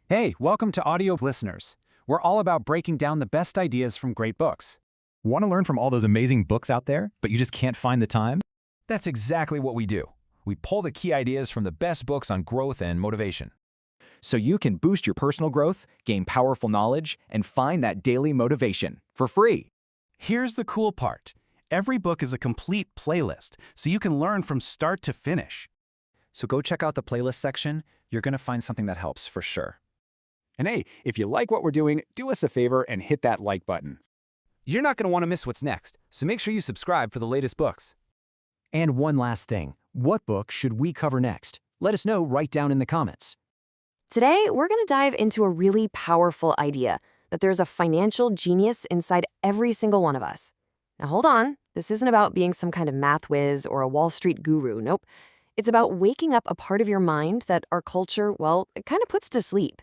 Hey, welcome to Audio listeners. We're all about breaking down the best ideas from great books. Want to learn from all those amazing books out there, but you just can't find the time? That's exactly what we do. We pull the key ideas from the best books on growth and motivation. So you can boost your personal growth, gain powerful knowledge, and find that daily motivation for free. Here's the cool part. Every book is a complete playlist, so you can learn from start to finish. So go check out the playlist section. You're going to find something that helps for sure. And hey, if you like what we're doing, do us a favor and hit that like button. You're not going to want to miss what's next, so make sure you subscribe for the latest books. And one last thing, what book should we cover next? Let us know right down in the comments. Today, we're going to dive into a really powerful idea that there's a financial genius inside every single one of us. Now, hold on. This isn't about being some kind of math whiz or a Wall Street guru. Nope. It's about waking up a part of your mind that our culture, well, it kind of puts to sleep,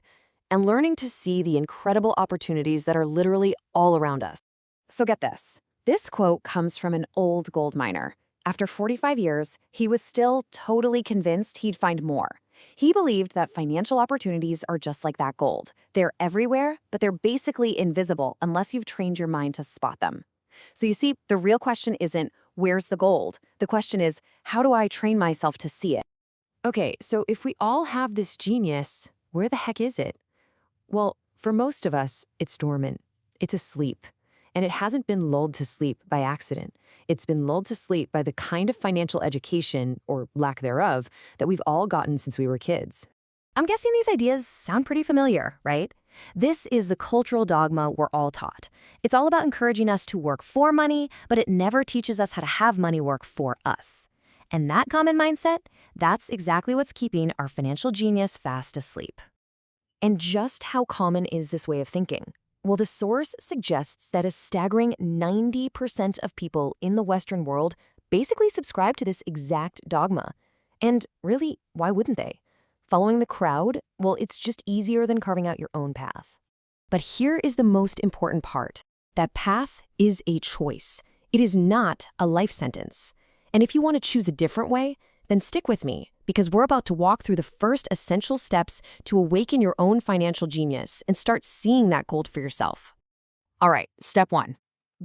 and learning to see the incredible opportunities that are literally all around us. So get this. This quote comes from an old gold miner. After 45 years, he was still totally convinced he'd find more. He believed that financial opportunities are just like that gold. They're everywhere, but they're basically invisible unless you've trained your mind to spot them. So you see, the real question isn't, where's the gold? The question is, how do I train myself to see it? Okay, so if we all have this genius, where the heck is it? Well, for most of us, it's dormant. It's asleep. And it hasn't been lulled to sleep by accident. It's been lulled to sleep by the kind of financial education, or lack thereof, that we've all gotten since we were kids. I'm guessing these ideas sound pretty familiar, right? This is the cultural dogma we're all taught. It's all about encouraging us to work for money, but it never teaches us how to have money work for us. And that common mindset, that's exactly what's keeping our financial genius fast asleep. And just how common is this way of thinking? Well, the source suggests that a staggering 90% of people in the Western world basically subscribe to this exact dogma. And really, why wouldn't they? Following the crowd? Well, it's just easier than carving out your own path. But here is the most important part. That path is a choice. It is not a life sentence. And if you want to choose a different way, then stick with me, because we're about to walk through the first essential steps to awaken your own financial genius and start seeing that gold for yourself. All right, step 1.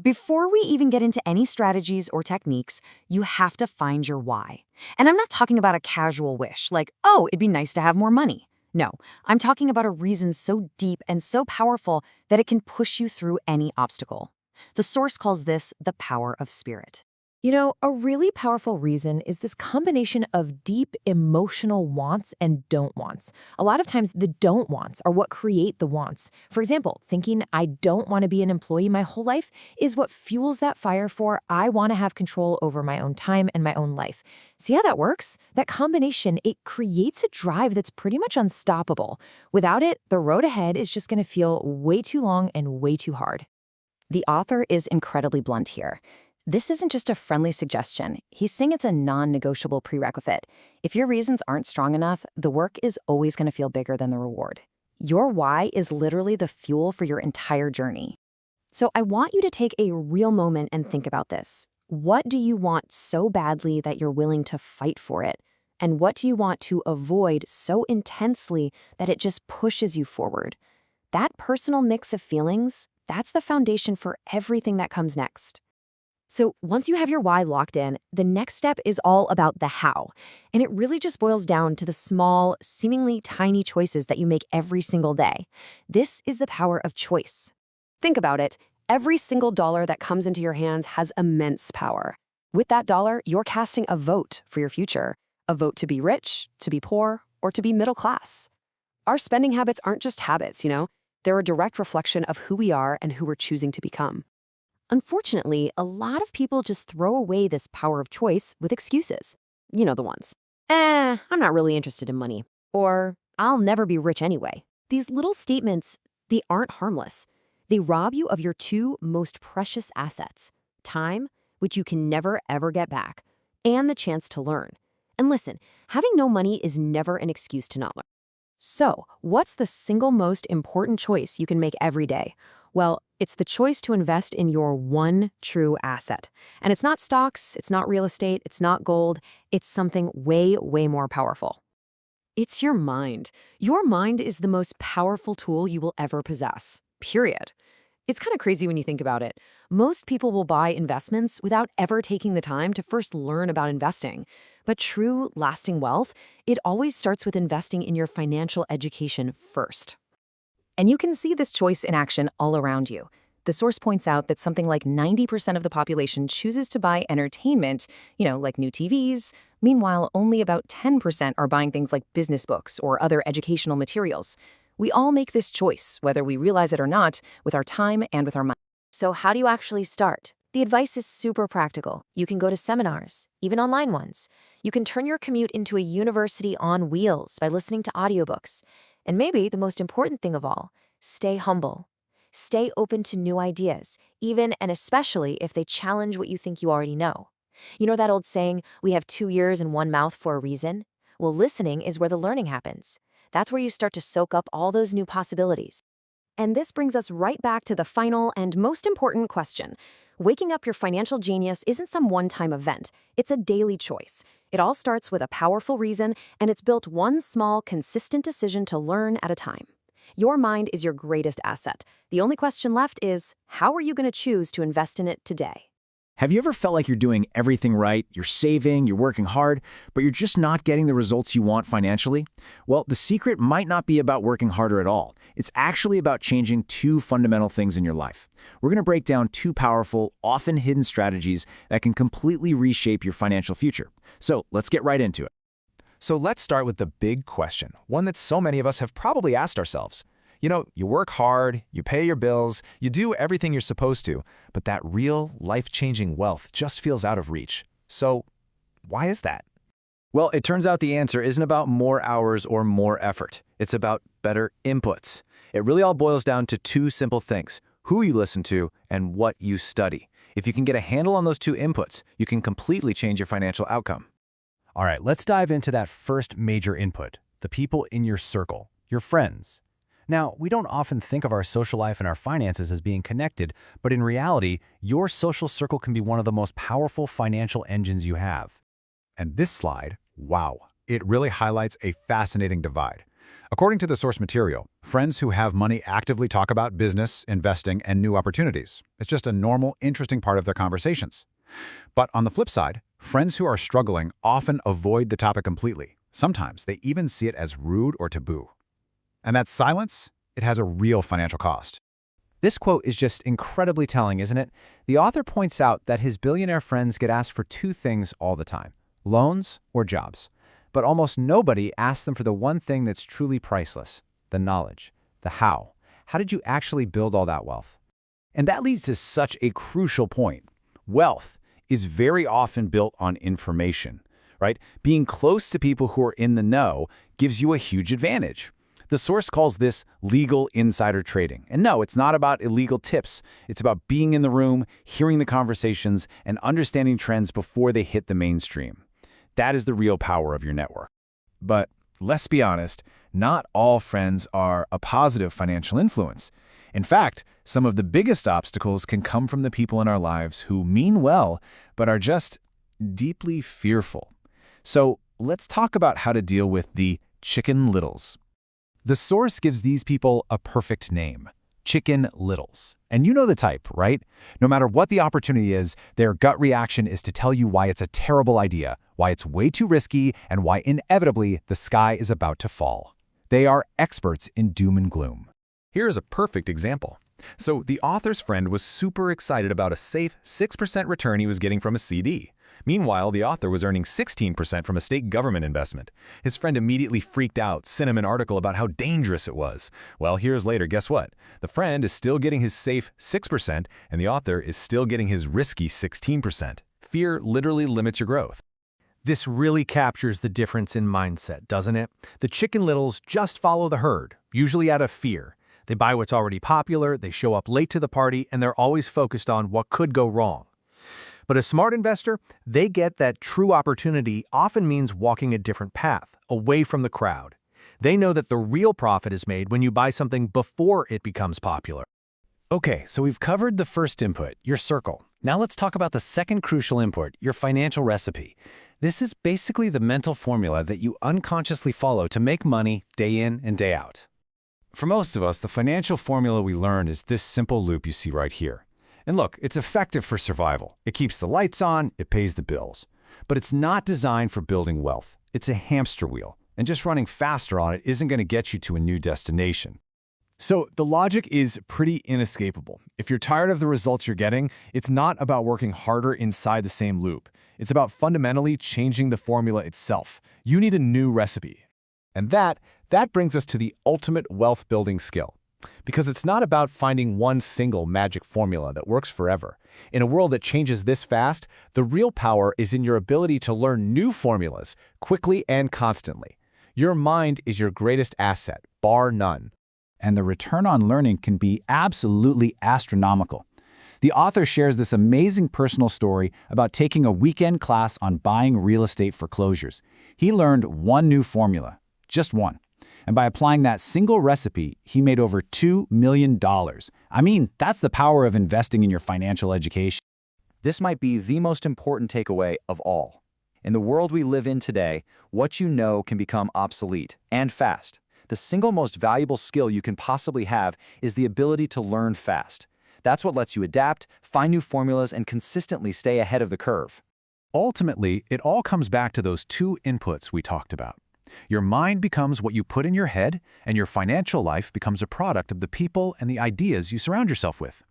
Before we even get into any strategies or techniques, you have to find your why. And I'm not talking about a casual wish, like, oh, it'd be nice to have more money. No, I'm talking about a reason so deep and so powerful that it can push you through any obstacle. The source calls this the power of spirit. You know, a really powerful reason is this combination of deep emotional wants and don't wants. A lot of times the don't wants are what create the wants. For example, thinking I don't want to be an employee my whole life is what fuels that fire for I want to have control over my own time and my own life. See how that works? That combination, it creates a drive that's pretty much unstoppable. Without it, the road ahead is just going to feel way too long and way too hard. The author is incredibly blunt here. This isn't just a friendly suggestion. He's saying it's a non-negotiable prerequisite. If your reasons aren't strong enough, the work is always going to feel bigger than the reward. Your why is literally the fuel for your entire journey. So I want you to take a real moment and think about this. What do you want so badly that you're willing to fight for it? And what do you want to avoid so intensely that it just pushes you forward? That personal mix of feelings, that's the foundation for everything that comes next. So once you have your why locked in, the next step is all about the how. And it really just boils down to the small, seemingly tiny choices that you make every single day. This is the power of choice. Think about it. Every single dollar that comes into your hands has immense power. With that dollar, you're casting a vote for your future. A vote to be rich, to be poor, or to be middle class. Our spending habits aren't just habits, They're a direct reflection of who we are and who we're choosing to become. Unfortunately, a lot of people just throw away this power of choice with excuses. You know the ones. I'm not really interested in money. Or, I'll never be rich anyway. These little statements, they aren't harmless. They rob you of your two most precious assets: time, which you can never ever get back, and the chance to learn. And listen, having no money is never an excuse to not learn. So, what's the single most important choice you can make every day? Well, it's the choice to invest in your one true asset. And it's not stocks, it's not real estate, it's not gold, it's something way, way more powerful. It's your mind. Your mind is the most powerful tool you will ever possess. Period. It's kind of crazy when you think about it. Most people will buy investments without ever taking the time to first learn about investing. But true, lasting wealth, it always starts with investing in your financial education first. And you can see this choice in action all around you. The source points out that something like 90% of the population chooses to buy entertainment, like new TVs. Meanwhile, only about 10% are buying things like business books or other educational materials. We all make this choice, whether we realize it or not, with our time and with our money. So how do you actually start? The advice is super practical. You can go to seminars, even online ones. You can turn your commute into a university on wheels by listening to audiobooks. And maybe the most important thing of all, stay humble. Stay open to new ideas, even and especially if they challenge what you think you already know. You know that old saying, we have 2 ears and 1 mouth for a reason? Well, listening is where the learning happens. That's where you start to soak up all those new possibilities. And this brings us right back to the final and most important question. Waking up your financial genius isn't some one-time event. It's a daily choice. It all starts with a powerful reason, and it's built one small, consistent decision to learn at a time. Your mind is your greatest asset. The only question left is, how are you going to choose to invest in it today? Have you ever felt like you're doing everything right, you're saving, you're working hard, but you're just not getting the results you want financially? Well, the secret might not be about working harder at all. It's actually about changing 2 fundamental things in your life. We're going to break down 2 powerful, often hidden strategies that can completely reshape your financial future. So let's get right into it. So let's start with the big question, one that so many of us have probably asked ourselves. You work hard, you pay your bills, you do everything you're supposed to, but that real, life-changing wealth just feels out of reach. So why is that? Well, it turns out the answer isn't about more hours or more effort. It's about better inputs. It really all boils down to 2 simple things: who you listen to and what you study. If you can get a handle on those 2 inputs, you can completely change your financial outcome. All right, let's dive into that first major input, the people in your circle, your friends. Now, we don't often think of our social life and our finances as being connected, but in reality, your social circle can be one of the most powerful financial engines you have. And this slide, wow, it really highlights a fascinating divide. According to the source material, friends who have money actively talk about business, investing, and new opportunities. It's just a normal, interesting part of their conversations. But on the flip side, friends who are struggling often avoid the topic completely. Sometimes they even see it as rude or taboo. And that silence, it has a real financial cost. This quote is just incredibly telling, isn't it? The author points out that his billionaire friends get asked for 2 things all the time: loans or jobs. But almost nobody asks them for the one thing that's truly priceless: the knowledge, the how. How did you actually build all that wealth? And that leads to such a crucial point. Wealth is very often built on information, right? Being close to people who are in the know gives you a huge advantage. The source calls this legal insider trading. And no, it's not about illegal tips. It's about being in the room, hearing the conversations, and understanding trends before they hit the mainstream. That is the real power of your network. But let's be honest, not all friends are a positive financial influence. In fact, some of the biggest obstacles can come from the people in our lives who mean well, but are just deeply fearful. So let's talk about how to deal with the chicken littles. The source gives these people a perfect name: chicken littles. And you know the type, right? No matter what the opportunity is, their gut reaction is to tell you why it's a terrible idea, why it's way too risky, and why inevitably the sky is about to fall. They are experts in doom and gloom. Here's a perfect example. So the author's friend was super excited about a safe 6% return he was getting from a CD. Meanwhile, the author was earning 16% from a state government investment. His friend immediately freaked out, sent him an article about how dangerous it was. Well, years later, guess what? The friend is still getting his safe 6%, and the author is still getting his risky 16%. Fear literally limits your growth. This really captures the difference in mindset, doesn't it? The chicken littles just follow the herd, usually out of fear. They buy what's already popular, they show up late to the party, and they're always focused on what could go wrong. But a smart investor, they get that true opportunity often means walking a different path, away from the crowd. They know that the real profit is made when you buy something before it becomes popular. Okay, so we've covered the first input, your circle. Now let's talk about the second crucial input, your financial recipe. This is basically the mental formula that you unconsciously follow to make money day in and day out. For most of us, the financial formula we learn is this simple loop you see right here. And look, it's effective for survival. It keeps the lights on, it pays the bills. But it's not designed for building wealth. It's a hamster wheel, and just running faster on it isn't going to get you to a new destination. So the logic is pretty inescapable. If you're tired of the results you're getting, it's not about working harder inside the same loop. It's about fundamentally changing the formula itself. You need a new recipe. And that brings us to the ultimate wealth-building skill. Because it's not about finding one single magic formula that works forever. In a world that changes this fast, the real power is in your ability to learn new formulas quickly and constantly. Your mind is your greatest asset, bar none. And the return on learning can be absolutely astronomical. The author shares this amazing personal story about taking a weekend class on buying real estate foreclosures. He learned one new formula, just one. And by applying that single recipe, he made over $2 million. I mean, that's the power of investing in your financial education. This might be the most important takeaway of all. In the world we live in today, what you know can become obsolete and fast. The single most valuable skill you can possibly have is the ability to learn fast. That's what lets you adapt, find new formulas, and consistently stay ahead of the curve. Ultimately, it all comes back to those two inputs we talked about. Your mind becomes what you put in your head, and your financial life becomes a product of the people and the ideas you surround yourself with.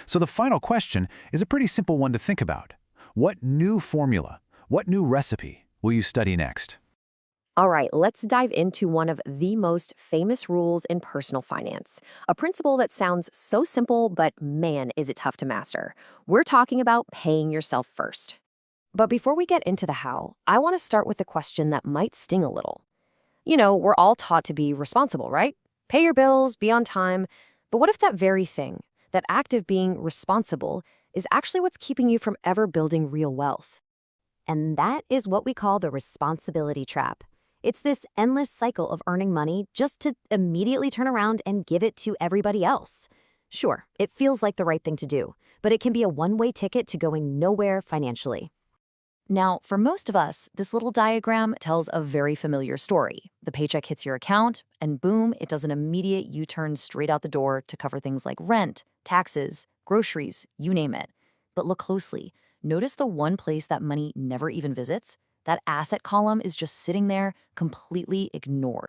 So the final question is a pretty simple one to think about. What new formula, what new recipe will you study next? All right, let's dive into one of the most famous rules in personal finance, a principle that sounds so simple, but man, is it tough to master. We're talking about paying yourself first. But before we get into the how, I want to start with a question that might sting a little. You know, we're all taught to be responsible, right? Pay your bills, be on time. But what if that very thing, that act of being responsible, is actually what's keeping you from ever building real wealth? And that is what we call the responsibility trap. It's this endless cycle of earning money just to immediately turn around and give it to everybody else. Sure, it feels like the right thing to do, but it can be a one-way ticket to going nowhere financially. Now, for most of us, this little diagram tells a very familiar story. The paycheck hits your account, and boom, it does an immediate U-turn straight out the door to cover things like rent, taxes, groceries, you name it. But look closely. Notice the one place that money never even visits? That asset column is just sitting there, completely ignored.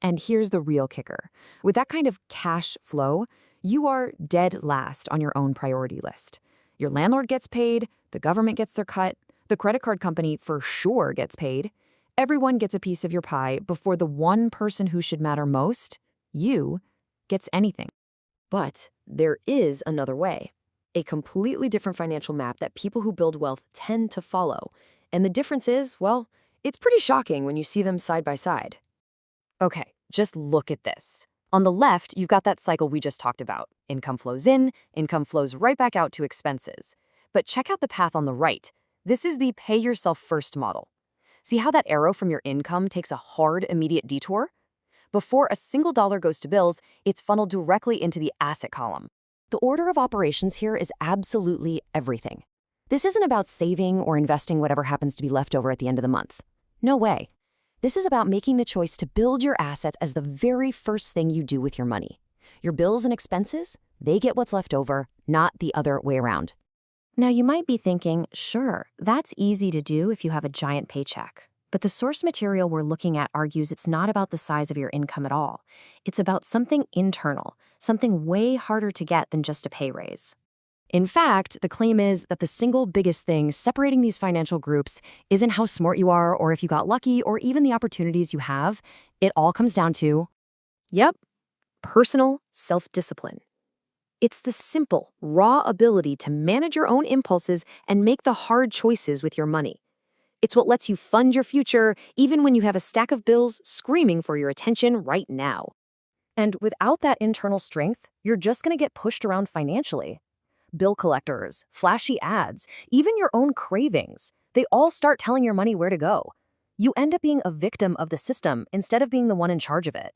And here's the real kicker. With that kind of cash flow, you are dead last on your own priority list. Your landlord gets paid, the government gets their cut, the credit card company for sure gets paid. Everyone gets a piece of your pie before the one person who should matter most, you, gets anything. But there is another way. A completely different financial map that people who build wealth tend to follow. And the difference is, well, it's pretty shocking when you see them side by side. Okay, just look at this. On the left, you've got that cycle we just talked about. Income flows in, income flows right back out to expenses. But check out the path on the right. This is the pay yourself first model. See how that arrow from your income takes a hard, immediate detour? Before a single dollar goes to bills, it's funneled directly into the asset column. The order of operations here is absolutely everything. This isn't about saving or investing whatever happens to be left over at the end of the month. No way. This is about making the choice to build your assets as the very first thing you do with your money. Your bills and expenses, they get what's left over, not the other way around. Now, you might be thinking, sure, that's easy to do if you have a giant paycheck. But the source material we're looking at argues it's not about the size of your income at all. It's about something internal, something way harder to get than just a pay raise. In fact, the claim is that the single biggest thing separating these financial groups isn't how smart you are or if you got lucky or even the opportunities you have. It all comes down to, personal self-discipline. It's the simple, raw ability to manage your own impulses and make the hard choices with your money. It's what lets you fund your future even when you have a stack of bills screaming for your attention right now. And without that internal strength, you're just going to get pushed around financially. Bill collectors, flashy ads, even your own cravings, they all start telling your money where to go. You end up being a victim of the system instead of being the one in charge of it.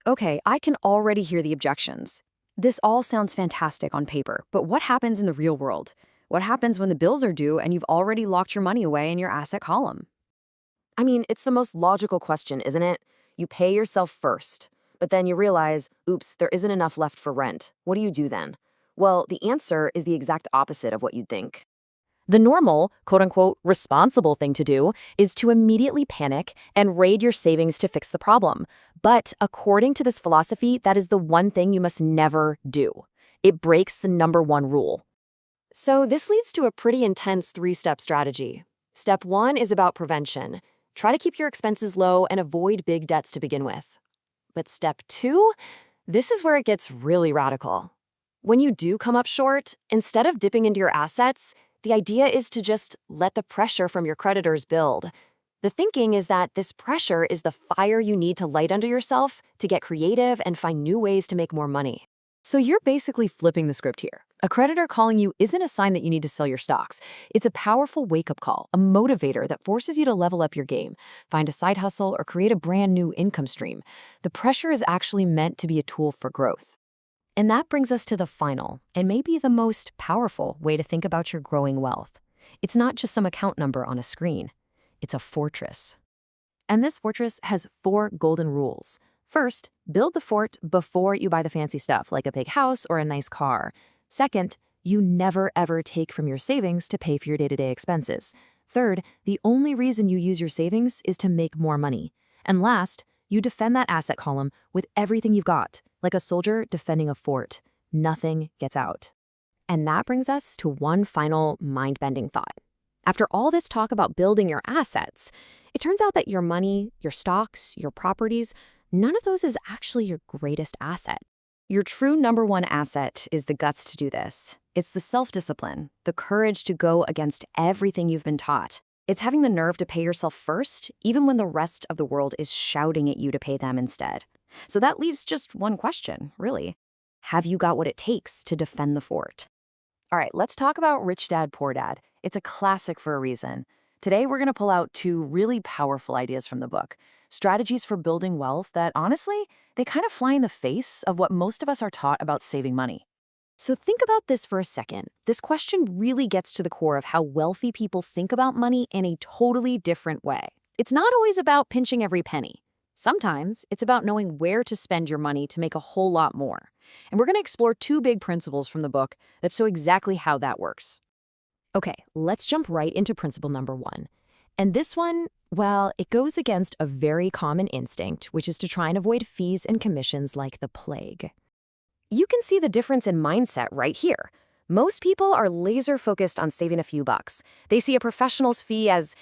Okay, I can already hear the objections. This all sounds fantastic on paper, but what happens in the real world? What happens when the bills are due and you've already locked your money away in your asset column? I mean, it's the most logical question, isn't it? You pay yourself first, but then you realize, oops, there isn't enough left for rent. What do you do then? Well, the answer is the exact opposite of what you'd think. The normal, quote-unquote, responsible thing to do is to immediately panic and raid your savings to fix the problem. But according to this philosophy, that is the one thing you must never do. It breaks the number one rule. So this leads to a pretty intense three-step strategy. Step 1 is about prevention. Try to keep your expenses low and avoid big debts to begin with. But step 2, this is where it gets really radical. When you do come up short, instead of dipping into your assets, the idea is to just let the pressure from your creditors build. The thinking is that this pressure is the fire you need to light under yourself to get creative and find new ways to make more money. So you're basically flipping the script here. A creditor calling you isn't a sign that you need to sell your stocks. It's a powerful wake-up call, a motivator that forces you to level up your game, find a side hustle, or create a brand new income stream. The pressure is actually meant to be a tool for growth. And that brings us to the final, and maybe the most powerful way to think about your growing wealth. It's not just some account number on a screen. It's a fortress. And this fortress has 4 golden rules. First, build the fort before you buy the fancy stuff, like a big house or a nice car. Second, you never ever take from your savings to pay for your day-to-day expenses. Third, the only reason you use your savings is to make more money. And last, you defend that asset column with everything you've got, like a soldier defending a fort. Nothing gets out. And that brings us to one final mind-bending thought. After all this talk about building your assets, it turns out that your money, your stocks, your properties, none of those is actually your greatest asset. Your true number one asset is the guts to do this. It's the self-discipline, the courage to go against everything you've been taught. It's having the nerve to pay yourself first, even when the rest of the world is shouting at you to pay them instead. So that leaves just one question, really. Have you got what it takes to defend the fort? All right, let's talk about Rich Dad, Poor Dad. It's a classic for a reason. Today, we're going to pull out 2 really powerful ideas from the book. Strategies for building wealth that, honestly, they kind of fly in the face of what most of us are taught about saving money. So think about this for a second. This question really gets to the core of how wealthy people think about money in a totally different way. It's not always about pinching every penny. Sometimes it's about knowing where to spend your money to make a whole lot more. And we're going to explore 2 big principles from the book that show exactly how that works. Okay, let's jump right into principle number 1. And this one, well, it goes against a very common instinct, which is to try and avoid fees and commissions like the plague. You can see the difference in mindset right here. Most people are laser focused on saving a few bucks. They see a professional's fee as,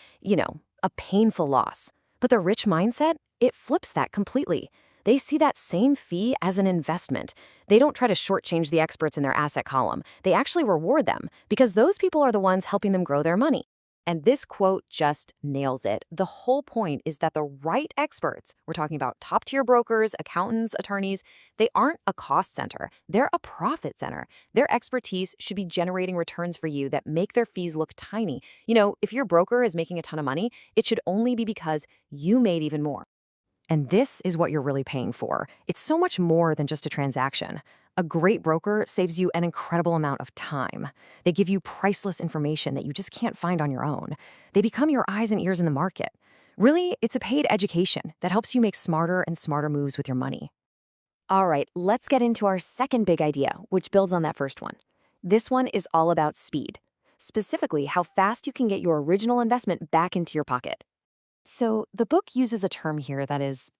a painful loss. But the rich mindset, it flips that completely. They see that same fee as an investment. They don't try to shortchange the experts in their asset column. They actually reward them because those people are the ones helping them grow their money. And this quote just nails it. The whole point is that the right experts, we're talking about top-tier brokers, accountants, attorneys, they aren't a cost center. They're a profit center. Their expertise should be generating returns for you that make their fees look tiny. If your broker is making a ton of money, it should only be because you made even more. And this is what you're really paying for. It's so much more than just a transaction. A great broker saves you an incredible amount of time. They give you priceless information that you just can't find on your own. They become your eyes and ears in the market. Really, it's a paid education that helps you make smarter and smarter moves with your money. All right, let's get into our second big idea, which builds on that first one. This one is all about speed, specifically how fast you can get your original investment back into your pocket. So the book uses a term here that is,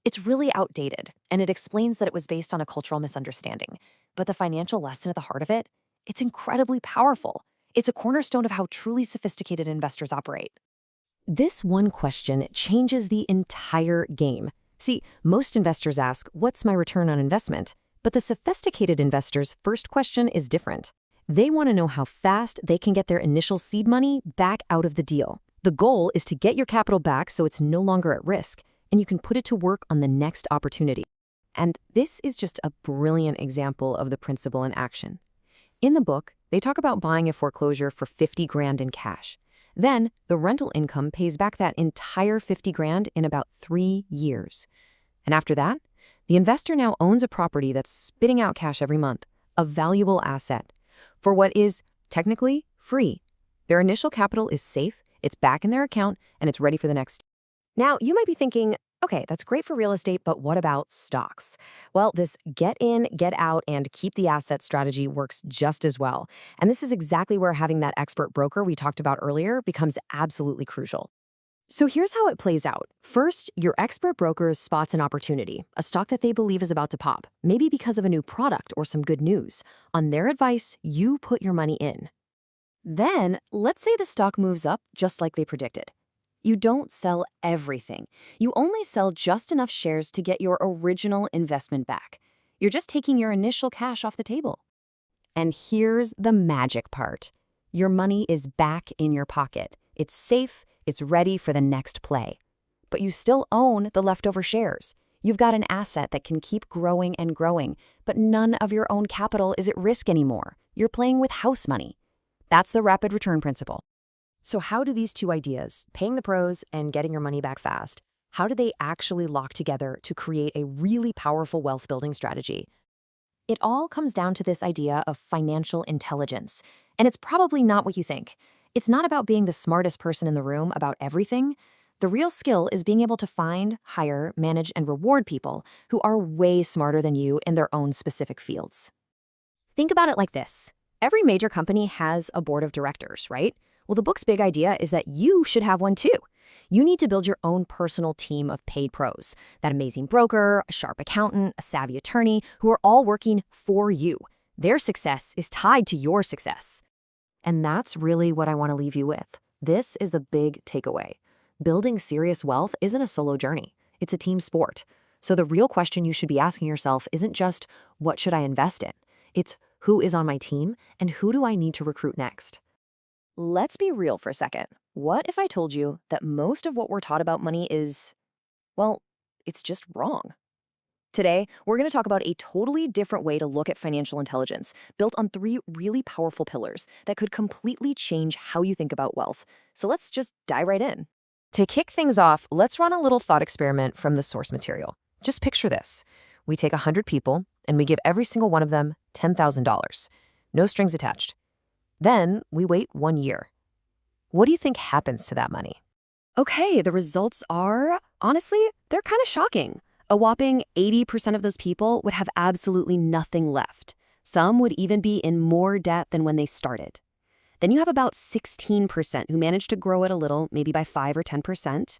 it's really outdated, and it explains that it was based on a cultural misunderstanding. But the financial lesson at the heart of it, it's incredibly powerful. It's a cornerstone of how truly sophisticated investors operate. This one question changes the entire game. See, most investors ask, what's my return on investment? But the sophisticated investor's first question is different. They want to know how fast they can get their initial seed money back out of the deal. The goal is to get your capital back so it's no longer at risk, and you can put it to work on the next opportunity. And this is just a brilliant example of the principle in action. In the book, they talk about buying a foreclosure for $50,000 in cash. Then, the rental income pays back that entire $50,000 in about 3 years. And after that, the investor now owns a property that's spitting out cash every month, a valuable asset. For what is technically free. Their initial capital is safe, it's back in their account, and it's ready for the next. Now, you might be thinking, okay, that's great for real estate, but what about stocks? Well, this get in, get out, and keep the asset strategy works just as well. And this is exactly where having that expert broker we talked about earlier becomes absolutely crucial. So here's how it plays out. First, your expert broker spots an opportunity, a stock that they believe is about to pop, maybe because of a new product or some good news. On their advice, you put your money in. Then, let's say the stock moves up just like they predicted. You don't sell everything. You only sell just enough shares to get your original investment back. You're just taking your initial cash off the table. And here's the magic part. Your money is back in your pocket. It's safe, it's ready for the next play. But you still own the leftover shares. You've got an asset that can keep growing and growing, but none of your own capital is at risk anymore. You're playing with house money. That's the rapid return principle. So how do these two ideas, paying the pros and getting your money back fast, how do they actually lock together to create a really powerful wealth building strategy? It all comes down to this idea of financial intelligence. And it's probably not what you think. It's not about being the smartest person in the room about everything. The real skill is being able to find, hire, manage, and reward people who are way smarter than you in their own specific fields. Think about it like this. Every major company has a board of directors, right? Well, the book's big idea is that you should have one too. You need to build your own personal team of paid pros, that amazing broker, a sharp accountant, a savvy attorney, who are all working for you. Their success is tied to your success. And that's really what I want to leave you with. This is the big takeaway. Building serious wealth isn't a solo journey. It's a team sport. So the real question you should be asking yourself isn't just, what should I invest in? It's, who is on my team and who do I need to recruit next? Let's be real for a second. What if I told you that most of what we're taught about money is, well, it's just wrong? Today, we're going to talk about a totally different way to look at financial intelligence, built on 3 really powerful pillars that could completely change how you think about wealth. So let's just dive right in. To kick things off, let's run a little thought experiment from the source material. Just picture this. We take 100 people and we give every single one of them $10,000. No strings attached. Then we wait 1 year. What do you think happens to that money? Okay, the results are, honestly, they're kind of shocking. A whopping 80% of those people would have absolutely nothing left. Some would even be in more debt than when they started. Then you have about 16% who managed to grow it a little, maybe by 5 or 10%.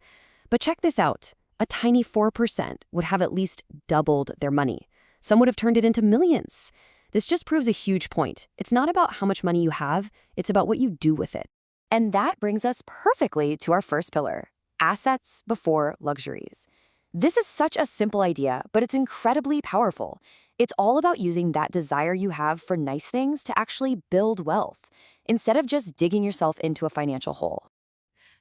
But check this out. A tiny 4% would have at least doubled their money. Some would have turned it into millions. This just proves a huge point. It's not about how much money you have, it's about what you do with it. And that brings us perfectly to our first pillar, assets before luxuries. This is such a simple idea, but it's incredibly powerful. It's all about using that desire you have for nice things to actually build wealth, instead of just digging yourself into a financial hole.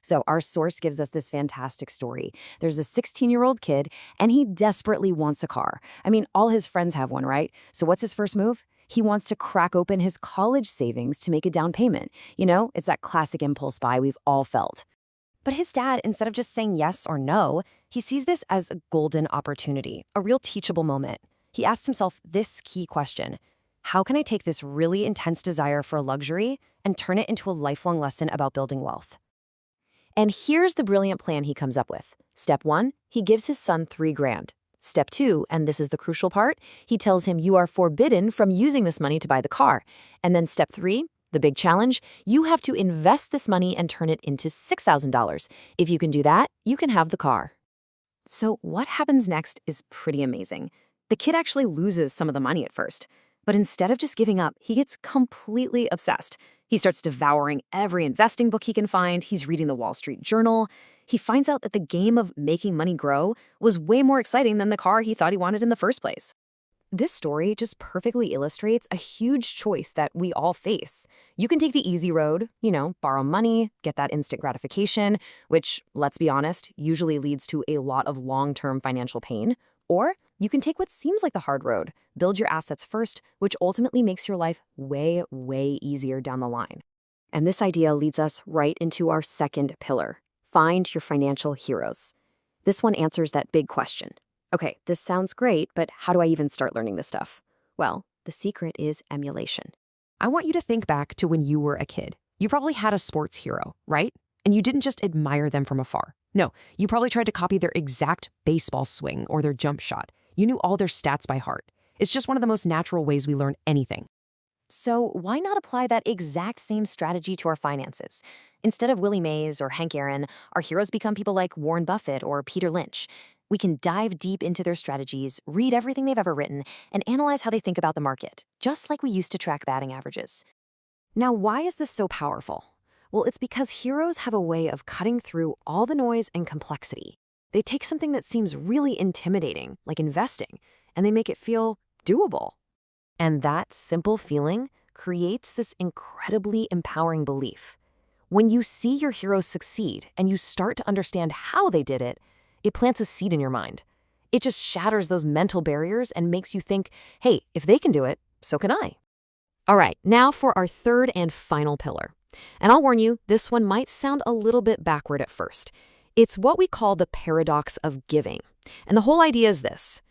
So our source gives us this fantastic story. There's a 16-year-old kid, and he desperately wants a car. I mean, all his friends have one, right? So what's his first move? He wants to crack open his college savings to make a down payment. You know, it's that classic impulse buy we've all felt. But his dad, instead of just saying yes or no, he sees this as a golden opportunity, a real teachable moment. He asks himself this key question: how can I take this really intense desire for a luxury and turn it into a lifelong lesson about building wealth? And here's the brilliant plan he comes up with. Step 1, he gives his son $3,000. Step 2, and this is the crucial part, he tells him you are forbidden from using this money to buy the car. And then step 3, the big challenge, you have to invest this money and turn it into $6,000. If you can do that, you can have the car. So what happens next is pretty amazing. The kid actually loses some of the money at first, but instead of just giving up, he gets completely obsessed. He starts devouring every investing book he can find. He's reading the Wall Street Journal. He finds out that the game of making money grow was way more exciting than the car he thought he wanted in the first place. This story just perfectly illustrates a huge choice that we all face. You can take the easy road, borrow money, get that instant gratification, which, let's be honest, usually leads to a lot of long-term financial pain. Or you can take what seems like the hard road, build your assets first, which ultimately makes your life way, way easier down the line. And this idea leads us right into our second pillar, find your financial heroes. This one answers that big question. Okay, this sounds great, but how do I even start learning this stuff? Well, the secret is emulation. I want you to think back to when you were a kid. You probably had a sports hero, right? And you didn't just admire them from afar. No, you probably tried to copy their exact baseball swing or their jump shot. You knew all their stats by heart. It's just one of the most natural ways we learn anything. So why not apply that exact same strategy to our finances? Instead of Willie Mays or Hank Aaron, our heroes become people like Warren Buffett or Peter Lynch. We can dive deep into their strategies, read everything they've ever written, and analyze how they think about the market, just like we used to track batting averages. Now, why is this so powerful? Well, it's because heroes have a way of cutting through all the noise and complexity. They take something that seems really intimidating, like investing, and they make it feel doable. And that simple feeling creates this incredibly empowering belief. When you see your heroes succeed and you start to understand how they did it, it plants a seed in your mind. It just shatters those mental barriers and makes you think, hey, if they can do it, so can I. All right, now for our third and final pillar. And I'll warn you, this one might sound a little bit backward at first. It's what we call the paradox of giving. And the whole idea is this: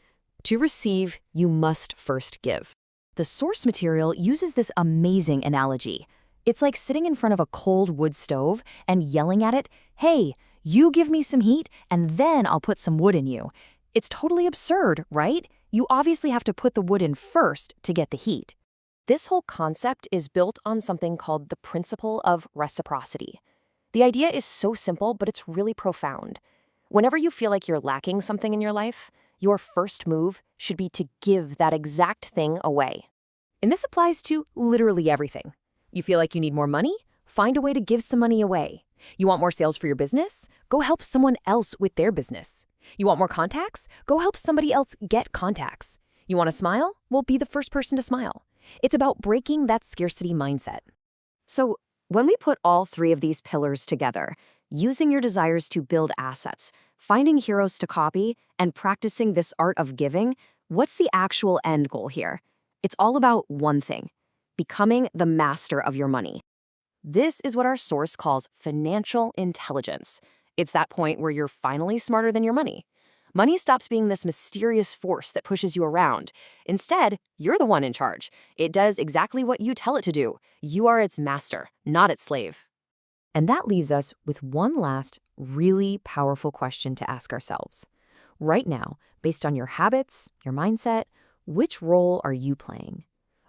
to receive, you must first give. The source material uses this amazing analogy. It's like sitting in front of a cold wood stove and yelling at it, hey, you give me some heat and then I'll put some wood in you. It's totally absurd, right? You obviously have to put the wood in first to get the heat. This whole concept is built on something called the principle of reciprocity. The idea is so simple, but it's really profound. Whenever you feel like you're lacking something in your life, your first move should be to give that exact thing away. And this applies to literally everything. You feel like you need more money? Find a way to give some money away. You want more sales for your business? Go help someone else with their business. You want more contacts? Go help somebody else get contacts. You want to smile? Well, be the first person to smile. It's about breaking that scarcity mindset. So, when we put all three of these pillars together, using your desires to build assets, finding heroes to copy, and practicing this art of giving, what's the actual end goal here? It's all about one thing: becoming the master of your money. This is what our source calls financial intelligence. It's that point where you're finally smarter than your money. Money stops being this mysterious force that pushes you around. Instead, you're the one in charge. It does exactly what you tell it to do. You are its master, not its slave. And that leaves us with one last really powerful question to ask ourselves. Right now, based on your habits, your mindset, which role are you playing?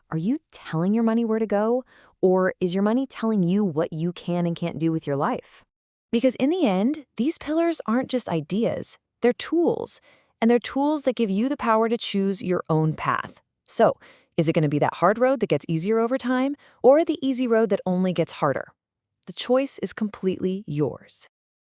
Are you telling your money where to go? Or is your money telling you what you can and can't do with your life? Because in the end, these pillars aren't just ideas. They're tools, and they're tools that give you the power to choose your own path. So, is it going to be that hard road that gets easier over time, or the easy road that only gets harder? The choice is completely yours.